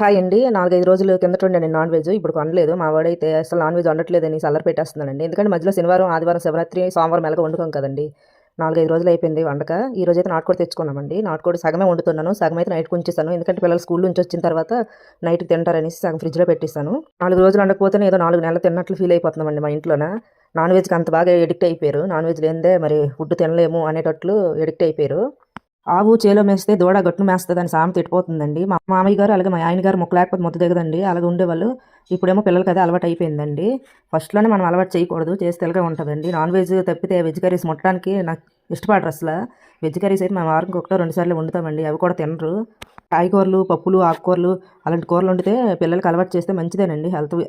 Hi అండి. 4, 5 రోజుల కిందట వండాను నాన్ వెజ్. ఇప్పుడు కొనలేదు. మా వాడైతే అసలు నాన్ వెజ్ వండట్లేదని సల్లరి పెట్టేస్తున్నాడండి. ఎందుకంటే మధ్యలో శనివారం, ఆదివారం, శివరాత్రి, సోమవారం ఎలాగో వండుకోం కదండీ. 4, 5 రోజులు అయిపోయింది వండక. ఈరోజైతే నాటుకోడి తెచ్చుకున్నామండి. నాటుకోడి సగమే వండుతున్నాను. సగం అయితే నైట్‌కి ఉంచేసాను. ఎందుకంటే పిల్లలు స్కూల్ నుంచి వచ్చిన తర్వాత నైట్‌కి తింటారనేసి సగం ఫ్రిడ్జ్‌లో పెట్టేసాను. 4 రోజులు వండకపోతేనే ఏదో 4 నెలలు తిన్నట్లు ఫీల్ అయిపోతున్నామండి మా ఇంట్లోన. నాన్ వెజ్‌కి అంత బాగా అడిక్ట్ అయిపోయారు. నాన్ వెజ్ లేనిదే మరి ఫుడ్ తినలేము అనేటట్లు అడిక్ట్ అయిపోయారు. ఆవు చేలో మేస్తే దూడ గట్టును మేస్తదని సామెత ఎట్టిపోతుందండి. మా మామయ్య గారు అలాగే మా ఆయన గారు మొక్క లేకపోతే ముద్ద దిగదండి. అలాగే ఉండేవాళ్ళు. ఇప్పుడేమో పిల్లలకి అదే అలవాటు అయిపోయిందండి. ఫస్ట్‌లోనే మనం అలవాటు చేయకూడదు. చేస్తే ఇలాగే ఉంటదండి. నాన్ వెజ్ తప్పితే వెజ్ కర్రీస్ ముట్టడానికి నాకు ఇష్టపడరు అసల. వెజ్ కర్రీస్ అయితే మేము వారానికి 1, 2 సార్లు వండుతామండి. అవి కూడా తినరు. కాయగూరలు, పప్పులు, ఆకుకూరలు అలాంటి కూరలు వండితే పిల్లలకి అలవాటు చేస్తే మంచిదేనండి.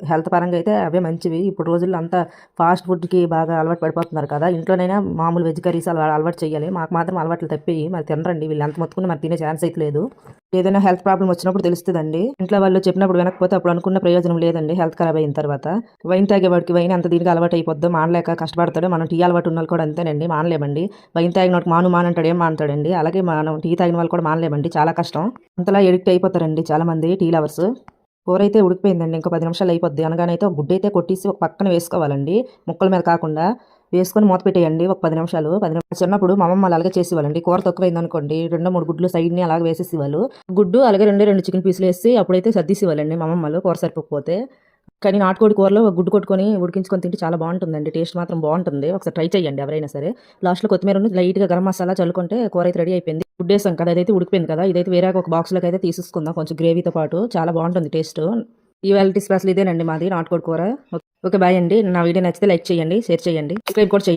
హెల్త్ పరంగా అయితే అవే మంచివి. ఇప్పుడు రోజుల్లో అంతా ఫాస్ట్ ఫుడ్‌కి బాగా అలవాటు పడిపోతున్నారు కదా! ఇంట్లోనైనా మామూలు వెజ్ కర్రీస్ అలవాటు చేయాలి. మాకు మాత్రం అలవాట్లు తప్పియి. మరి తినరండి. వీళ్ళు ఎంత మొత్తుకున్నా మరి తినే ఛాన్స్ అయితే లేదు. ఏదైనా హెల్త్ ప్రాబ్లమ్ వచ్చినప్పుడు తెలుస్తదండి. ఇంట్లో వాళ్ళు చెప్పినప్పుడు వినకపోతే అప్పుడు అనుకున్న ప్రయోజనం లేదండి హెల్త్ ఖరాబ్ అయిన తర్వాత. వైన్ తాగేవాడికి వైన్ ఎంత దీనికి అలవాటు అయిపోద్దో మానలేక కష్టపడతాడు. మనం టీ అలవాటు ఉన్నోళ్ళు కూడా అంతేనండి. మానలేమండి. వైన్ తాగినోడికి మానంటాడు. ఏం మానతాడండి. అలాగే మనం టీ తాగిన వాళ్ళు కూడా మానలేమండి. చాలా కష్టం. అంతలా ఎడిక్ట్ అయిపోతారండి చాలామంది టీ లవర్స్. కూరైతే ఉడికిపోయిందండి. ఇంకో 10 నిమిషాలు అయిపోద్ది. అనగానైతే ఒక గుడ్డైతే కొట్టేసి ఒక పక్కన వేసుకోవాలండి. ముక్కల మీద కాకుండా వేసుకొని మూత పెట్టేయండి ఒక 10 నిమిషాలు. 10 నిమిషాలు చిన్నప్పుడు మా అమ్మమ్మ అలాగే చేసేవాళ్ళండి. కూర తక్కువైందనుకోండి 2, 3 గుడ్లు సైడ్‌ని అలాగే వేసేసేవాళ్ళు. గుడ్డు అలాగే 2 చికెన్ పీసులు వేసి అప్పుడైతే సర్దేసేవాళ్ళండి మా అమ్మమ్మలు కూర సరిపోకపోతే. కానీ నాటుకోడి కూరలో గుడ్డు కొట్టుకొని ఉడికించుకొని తింటే చాలా బాగుంటుందండి. టేస్ట్ మాత్రం బాగుంటుంది. ఒకసారి ట్రై చేయండి ఎవరైనా సరే. లాస్ట్‌లో కొత్తిమీరను లైట్‌గా గరం మసాలా చల్లుకుంటే కూర అయితే రెడీ అయిపోయింది. గుడ్డేసాం కదా! అదైతే ఉడికిపోయింది కదా! ఇదైతే వేరే ఒక బాక్స్‌లోకి అయితే తీసేసుకుందాం కొంచెం గ్రేవీతో పాటు. చాలా బాగుంటుంది టేస్ట్. ఇవాల్టి స్పెషల్ ఇదేనండి మాది నాటుకోడి కూర. ఓకే బాయ్ అండి. నా వీడియో నచ్చితే లైక్ చేయండి, షేర్ చేయండి, సబ్స్క్రైబ్ కూడా చేయండి.